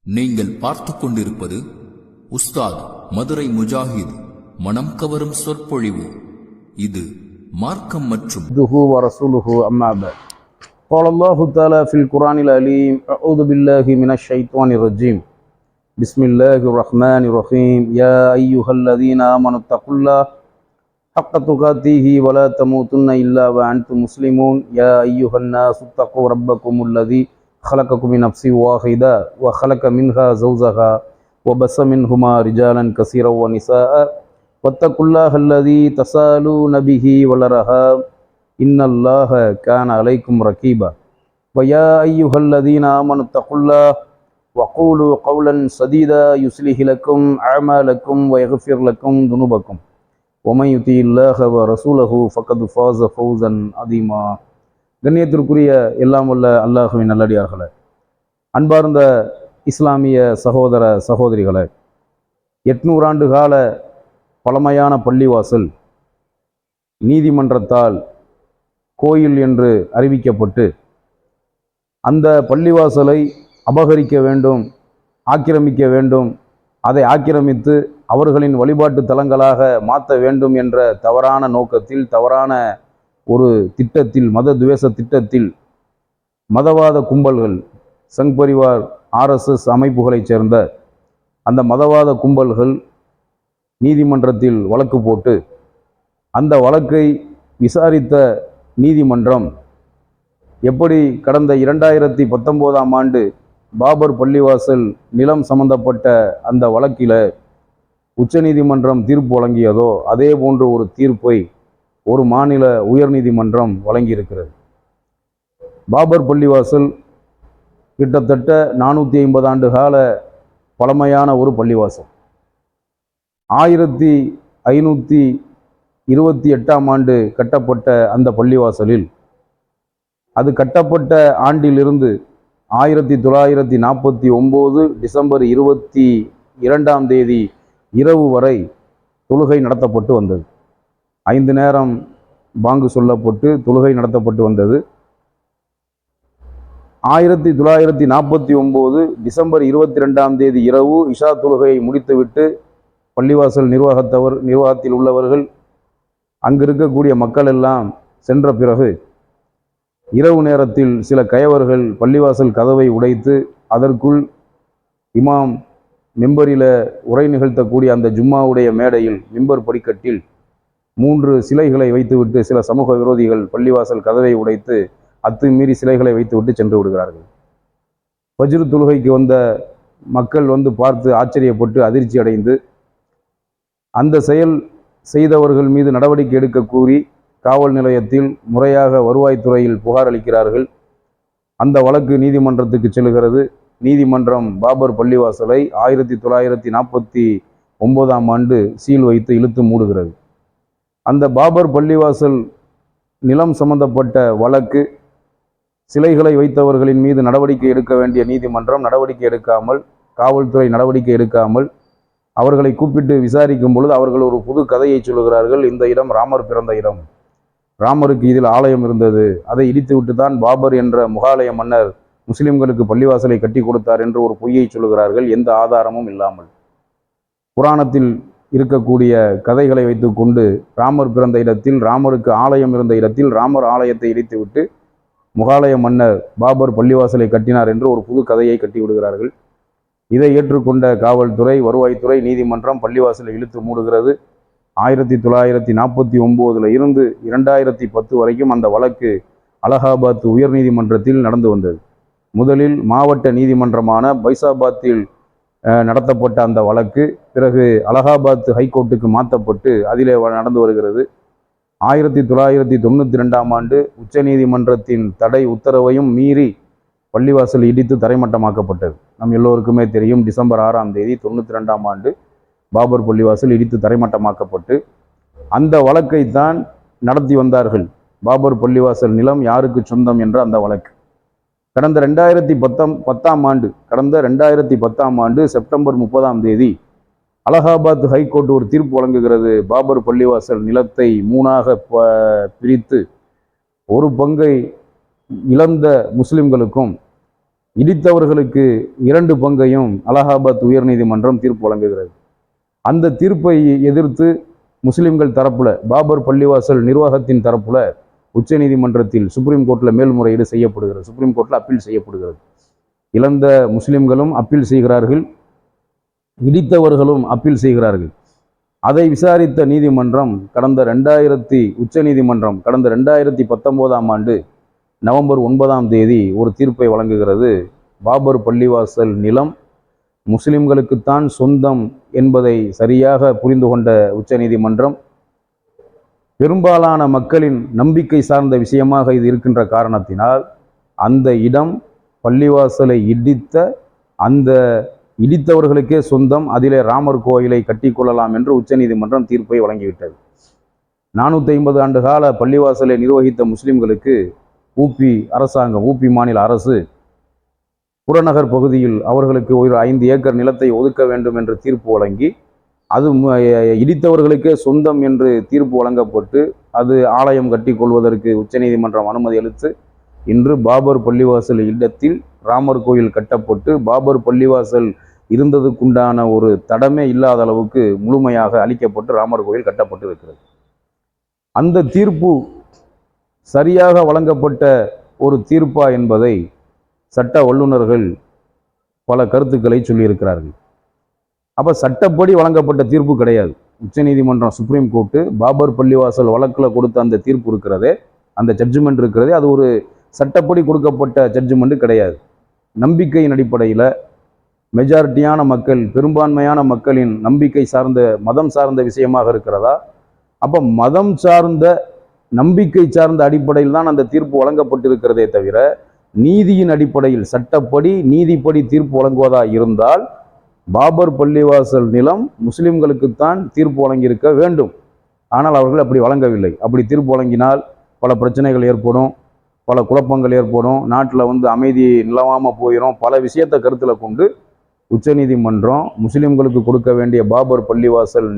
நீங்கள் பார்த்து கொண்டிருப்பது உஸ்தாத் மதுரை முஜாஹித் மனம் கவரும் சொற்பொழிவு. இது மார்க்கம் மற்றும் قال الله تعالى في القرآن العليم أعوذ بالله من الشيطان الرجيم بسم الله الرحمن الرحيم يا أيها الذين آمنوا اتقوا الله حق تقاته ولا تموتن إلا وأنتم مسلمون يا أيها الناس اتقوا ربكم الذي خلقكم من نفس واحدة وخلق منها زوجها وبث منهما رجالا كثيرا ونساء واتقوا الله الذي تساءلون به والأرحام إن الله كان عليكم رقيبا ويا أيها الذين آمنوا اتقوا الله وقولوا قولا سديدا يصلح لكم أعمالكم ويغفر لكم ذنوبكم ومن يطع الله ورسوله فقد فاز فوزا عظيما. கண்ணியத்திற்குரிய எல்லாம் வல்ல அல்லாஹ்வின் நல்லடியார்களே, அன்பார்ந்த இஸ்லாமிய சகோதர சகோதரிகளே, 800 ஆண்டு கால பழமையான பள்ளிவாசல் நீதிமன்றத்தால் கோயில் என்று அறிவிக்கப்பட்டு அந்த பள்ளிவாசலை அபகரிக்க வேண்டும், ஆக்கிரமிக்க வேண்டும், அதை ஆக்கிரமித்து அவர்களின் வழிபாட்டு தலங்களாக மாற்ற வேண்டும் என்ற தவறான நோக்கத்தில், தவறான ஒரு திட்டத்தில், மத துவேஷ திட்டத்தில் மதவாத கும்பல்கள், சங் பரிவார் RSS அமைப்புகளைச் சேர்ந்த அந்த மதவாத கும்பல்கள் நீதிமன்றத்தில் வழக்கு போட்டு அந்த வழக்கை விசாரித்த நீதிமன்றம் எப்படி கடந்த 2019ஆம் ஆண்டு பாபர் பள்ளிவாசல் நிலம் சம்பந்தப்பட்ட அந்த வழக்கில் உச்சநீதிமன்றம் தீர்ப்பு வழங்கியதோ அதே போன்ற ஒரு தீர்ப்பை ஒரு மாநில உயர்நீதிமன்றம் வழங்கியிருக்கிறது. பாபர் பள்ளிவாசல் கிட்டத்தட்ட 450 ஆண்டு கால பழமையான ஒரு பள்ளிவாசல். 1528ஆம் ஆண்டு கட்டப்பட்ட அந்த பள்ளிவாசலில் அது கட்டப்பட்ட ஆண்டிலிருந்து 1949 டிசம்பர் 22ஆம் தேதி இரவு வரை தொழுகை நடத்தப்பட்டு வந்தது. 5 நேரம் பாங்கு சொல்லப்பட்டு தொழுகை நடத்தப்பட்டு வந்தது. 1949 டிசம்பர் 22ஆம் தேதி இரவு இஷா தொழுகையை முடித்துவிட்டு பள்ளிவாசல் நிர்வாகத்தில் உள்ளவர்கள், அங்கு இருக்கக்கூடிய மக்கள் எல்லாம் சென்ற பிறகு இரவு நேரத்தில் சில கயவர்கள் பள்ளிவாசல் கதவை உடைத்து அதற்குள் இமாம் மெம்பரில் உரை நிகழ்த்தக்கூடிய அந்த ஜும்மாவுடைய மேடையில் மிம்பர் படிக்கட்டில் 3 சிலைகளை வைத்துவிட்டு சில சமூக விரோதிகள் பள்ளிவாசல் கதவை உடைத்து அத்துமீறி சிலைகளை வைத்துவிட்டு சென்று விடுகிறார்கள். ஃபஜ்ர் தொழுகைக்கு வந்த மக்கள் பார்த்து ஆச்சரியப்பட்டு அதிர்ச்சி அடைந்து அந்த செயல் செய்தவர்கள் மீது நடவடிக்கை எடுக்க கூறி காவல் நிலையத்தில் முறையாக வருவாய்த்துறையில் புகார் அளிக்கிறார்கள். அந்த வழக்கு நீதிமன்றத்துக்கு செல்கிறது. நீதிமன்றம் பாபர் பள்ளிவாசலை 1949ஆம் ஆண்டு சீல் வைத்து இழுத்து மூடுகிறது. அந்த பாபர் பள்ளிவாசல் நிலம் சம்பந்தப்பட்ட வழக்கு, சிலைகளை வைத்தவர்களின் மீது நடவடிக்கை எடுக்க வேண்டிய நீதிமன்றம் நடவடிக்கை எடுக்காமல், காவல்துறை நடவடிக்கை எடுக்காமல் அவர்களை கூப்பிட்டு விசாரிக்கும் பொழுது அவர்கள் ஒரு புது கதையை சொல்லுகிறார்கள். இந்த இடம் ராமர் பிறந்த இடம், ராமருக்கு இதில் ஆலயம் இருந்தது, அதை இடித்துவிட்டு தான் பாபர் என்ற முகாலய மன்னர் முஸ்லிம்களுக்கு பள்ளிவாசலை கட்டி கொடுத்தார் என்று ஒரு பொய்யை சொல்லுகிறார்கள், எந்த ஆதாரமும் இல்லாமல். புராணத்தில் இருக்கக்கூடிய கதைகளை வைத்துக்கொண்டு ராமர் பிறந்த இடத்தில், ராமருக்கு ஆலயம் இருந்த இடத்தில் ராமர் ஆலயத்தை இடித்துவிட்டு முகாலய மன்னர் பாபர் பள்ளிவாசலை கட்டினார் என்று ஒரு புது கதையை கட்டி விடுகிறார்கள். இதை ஏற்றுக்கொண்ட காவல்துறை, வருவாய்த்துறை, நீதிமன்றம் பள்ளிவாசலை இழுத்து மூடுகிறது. 1949 இருந்து 2010 வரைக்கும் அந்த வழக்கு அலகாபாத் உயர்நீதிமன்றத்தில் நடந்து வந்தது. முதலில் மாவட்ட நீதிமன்றமான பைசாபாத்தில் நடத்தப்பட்ட அந்த வழக்கு பிறகு அலகாபாத் ஹைகோர்ட்டுக்கு மாற்றப்பட்டு அதிலே நடந்து வருகிறது. 1992ஆம் ஆண்டு உச்சநீதிமன்றத்தின் தடை உத்தரவையும் மீறி பள்ளிவாசல் இடித்து தரைமட்டமாக்கப்பட்டது. நம் எல்லோருக்குமே தெரியும், டிசம்பர் 6ஆம் தேதி 92ஆம் ஆண்டு பாபர் பள்ளிவாசல் இடித்து தரைமட்டமாக்கப்பட்டு அந்த வழக்கை தான் நடத்தி வந்தார்கள். பாபர் பள்ளிவாசல் நிலம் யாருக்கு சொந்தம் என்ற அந்த வழக்கு கடந்த 2010ஆம் ஆண்டு செப்டம்பர் 30ஆம் தேதி அலகாபாத் ஹைகோர்ட் ஒரு தீர்ப்பு வழங்குகிறது. பாபர் பள்ளிவாசல் நிலத்தை 3ஆக பிரித்து ஒரு பங்கை இழந்த முஸ்லிம்களுக்கும் இடித்தவர்களுக்கு 2 பங்கையும் அலகாபாத் உயர்நீதிமன்றம் தீர்ப்பு வழங்குகிறது. அந்த தீர்ப்பை எதிர்த்து முஸ்லிம்கள் தரப்புல, பாபர் பள்ளிவாசல் நிர்வாகத்தின் தரப்புல உச்சநீதிமன்றத்தில் சுப்ரீம் கோர்ட்டில் மேல்முறையீடு செய்யப்படுகிறது. சுப்ரீம் கோர்ட்டில் அப்பீல் செய்யப்படுகிறது. இழந்த முஸ்லிம்களும் அப்பீல் செய்கிறார்கள், இடித்தவர்களும் அப்பீல் செய்கிறார்கள். அதை விசாரித்த நீதிமன்றம் உச்சநீதிமன்றம் கடந்த 2019ஆம் ஆண்டு நவம்பர் 9ஆம் தேதி ஒரு தீர்ப்பை வழங்குகிறது. பாபர் பள்ளிவாசல் நிலம் முஸ்லிம்களுக்குத்தான் சொந்தம் என்பதை சரியாக புரிந்து கொண்ட உச்சநீதிமன்றம், பெரும்பாலான மக்களின் நம்பிக்கை சார்ந்த விஷயமாக இது இருக்கின்ற காரணத்தினால் அந்த இடம் பள்ளிவாசலை அந்த இடித்தவர்களுக்கே சொந்தம், அதிலே ராமர் கோயிலை கட்டிக்கொள்ளலாம் என்று உச்சநீதிமன்றம் தீர்ப்பை வழங்கிவிட்டது. 450 ஆண்டு கால பள்ளிவாசலை நிர்வகித்த முஸ்லிம்களுக்கு ஊபி மாநில அரசு புறநகர் பகுதியில் அவர்களுக்கு ஒரு 5 ஏக்கர் நிலத்தை ஒதுக்க வேண்டும் என்று தீர்ப்பு வழங்கி, அது இடித்தவர்களுக்கே சொந்தம் என்று தீர்ப்பு வழங்கப்பட்டு அது ஆலயம் கட்டி கொள்வதற்கு உச்சநீதிமன்றம் அனுமதி அளித்து இன்று பாபர் பள்ளிவாசல் இடத்தில் ராமர் கோயில் கட்டப்பட்டு பாபர் பள்ளிவாசல் இருந்ததுக்குண்டான ஒரு தடமே இல்லாத அளவுக்கு முழுமையாக அளிக்கப்பட்டு ராமர் கோயில் கட்டப்பட்டு இருக்கிறது. அந்த தீர்ப்பு சரியாக வழங்கப்பட்ட ஒரு தீர்ப்பா என்பதை சட்ட வல்லுநர்கள் பல கருத்துக்களை சொல்லியிருக்கிறார்கள். அப்போ சட்டப்படி வழங்கப்பட்ட தீர்ப்பு கிடையாது. உச்சநீதிமன்றம் சுப்ரீம் கோர்ட்டு பாபர் பள்ளிவாசல் வழக்கில் கொடுத்த அந்த தீர்ப்பு இருக்கிறதே, அந்த ஜட்ஜ்மெண்ட் இருக்கிறதே, அது ஒரு சட்டப்படி கொடுக்கப்பட்ட ஜட்ஜ்மெண்ட் கிடையாது. நம்பிக்கையின் அடிப்படையில் மெஜாரிட்டியான மக்கள், பெரும்பான்மையான மக்களின் நம்பிக்கை சார்ந்த, மதம் சார்ந்த விஷயமாக இருக்கிறதா? அப்போ மதம் சார்ந்த, நம்பிக்கை சார்ந்த அடிப்படையில் தான் அந்த தீர்ப்பு வழங்கப்பட்டிருக்கிறதே தவிர நீதியின் அடிப்படையில், சட்டப்படி நீதிப்படி தீர்ப்பு வழங்குவதா இருந்தால் பாபர் பள்ளிவாசல் நிலம் முஸ்லிம்களுக்குத்தான் தீர்ப்பு வழங்கியிருக்க வேண்டும். ஆனால் அவர்கள் அப்படி வழங்கவில்லை. அப்படி தீர்ப்பு வழங்கினால் பல பிரச்சனைகள் ஏற்படும், பல குழப்பங்கள் ஏற்படும், நாட்டில் அமைதி நிலவாமல் போயிடும். பல விஷயத்தை கருத்தில் கொண்டு உச்சநீதிமன்றம் முஸ்லிம்களுக்கு கொடுக்க வேண்டிய பாபர் பள்ளிவாசல்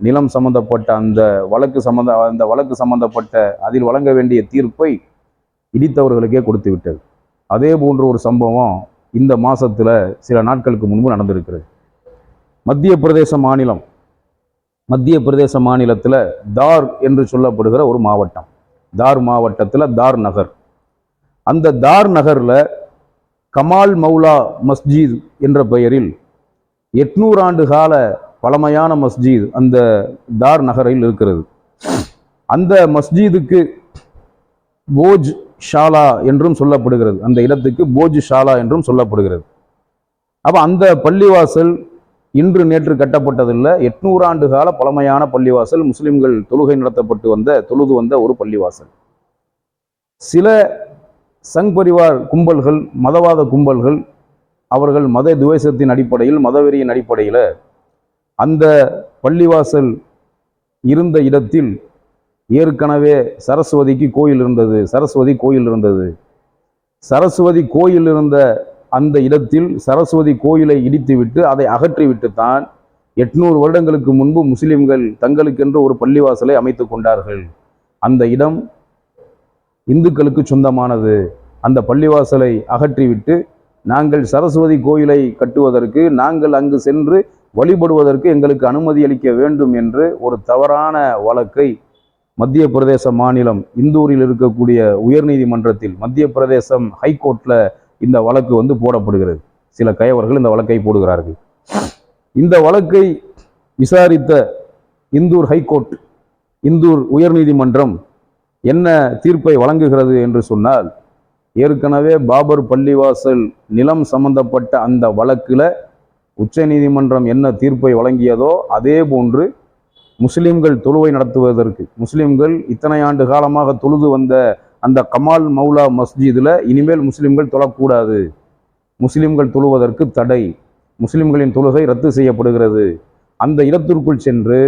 நிலம் சம்பந்தப்பட்ட அந்த வழக்கு சம்பந்தப்பட்ட அதில் வழங்க வேண்டிய தீர்ப்பை இடித்தவர்களுக்கே கொடுத்து விட்டது. அதே போன்ற ஒரு சம்பவம் இந்த மாசத்துல சில நாட்களுக்கு முன்பு நடந்திருக்கிறது. மத்திய பிரதேச மாநிலத்தில் தார் என்று சொல்லப்படுகிற ஒரு மாவட்டம், தார் மாவட்டத்தில் தார் நகர். அந்த தார் நகரில் கமால் மௌலா மஸ்ஜித் என்ற பெயரில் 800 ஆண்டு கால பழமையான மஸ்ஜித் அந்த தார் நகரில் இருக்கிறது. அந்த மஸ்ஜிதுக்கு போஜ் ஷாலா என்றும் சொல்லப்படுகிறது. அந்த இடத்துக்கு போஜ் ஷாலா என்றும் சொல்லப்படுகிறது. அப்போ அந்த பள்ளிவாசல் இன்று நேற்று கட்டப்பட்டதில்லை. 800 ஆண்டு கால பழமையான பள்ளிவாசல், முஸ்லிம்கள் தொழுது வந்த ஒரு பள்ளிவாசல். சில சங் பரிவார் கும்பல்கள், மதவாத கும்பல்கள், அவர்கள் மத துவேஷத்தின் அடிப்படையில், மதவெறியின் அடிப்படையில் அந்த பள்ளிவாசல் இருந்த இடத்தில் ஏற்கனவே சரஸ்வதி கோயில் இருந்தது. சரஸ்வதி கோயில் இருந்த அந்த இடத்தில் சரஸ்வதி கோயிலை இடித்துவிட்டு அதை அகற்றிவிட்டுத்தான் 800 வருடங்களுக்கு முன்பு முஸ்லிம்கள் தங்களுக்கென்று ஒரு பள்ளிவாசலை அமைத்து கொண்டார்கள். அந்த இடம் இந்துக்களுக்கு சொந்தமானது. அந்த பள்ளிவாசலை அகற்றிவிட்டு நாங்கள் சரஸ்வதி கோயிலை கட்டுவதற்கு, நாங்கள் அங்கு சென்று வழிபடுவதற்கு எங்களுக்கு அனுமதி அளிக்க வேண்டும் என்று ஒரு தவறான வழக்கை மத்திய பிரதேச மாநிலம் இந்தூரில் இருக்கக்கூடிய உயர்நீதிமன்றத்தில், மத்திய பிரதேசம் ஹைகோர்ட்டில் இந்த வழக்கு போடப்படுகிறது. சில கயவர்கள் இந்த வழக்கை போடுகிறார்கள். இந்த வழக்கை விசாரித்த இந்தூர் உயர்நீதிமன்றம் என்ன தீர்ப்பை வழங்குகிறது என்று சொன்னால், ஏற்கனவே பாபர் பள்ளிவாசல் நிலம் சம்பந்தப்பட்ட அந்த வழக்கில் உச்சநீதிமன்றம் என்ன தீர்ப்பை வழங்கியதோ அதே போன்று முஸ்லிம்கள் தொழுவை நடத்துவதற்கு, முஸ்லிம்கள் இத்தனை ஆண்டு காலமாக தொழுது வந்த அந்த கமால் மௌலா மஸ்ஜிதில் இனிமேல் முஸ்லிம்கள் தொழக்கூடாது, முஸ்லிம்கள் தொழுவதற்கு தடை, முஸ்லிம்களின் தொழுகை ரத்து செய்யப்படுகிறது, அந்த இடத்திற்குள் சென்று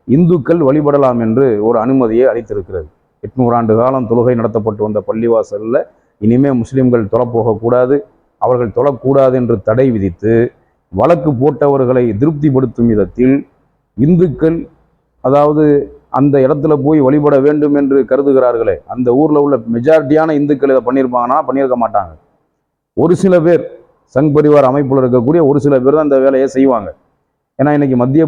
இந்துக்கள் வழிபடலாம் என்று ஒரு அனுமதியை அளித்திருக்கிறது. 800 ஆண்டு காலம் தொழுகை நடத்தப்பட்டு வந்த பள்ளிவாசலில் இனிமேல் முஸ்லிம்கள் தொழப்போகக்கூடாது, அவர்கள் தொழக்கூடாது என்று தடை விதித்து வழக்கு போட்டவர்களை திருப்திப்படுத்தும் விதத்தில் இந்துக்கள், அதாவது அந்த இடத்துல போய் வழிபட வேண்டும் என்று கருதுகிறார்களே, அந்த ஊரில் உள்ள மெஜாரிட்டியான இந்துக்கள் இதை பண்ணியிருப்பாங்கன்னா பண்ணியிருக்க மாட்டாங்க. ஒரு சில பேர் சங் பரிவார் அமைப்பில் இருக்கக்கூடிய ஒரு சில பேர் தான் இந்த வேலையை செய்வாங்க. ஏன்னா இன்னைக்கு மத்திய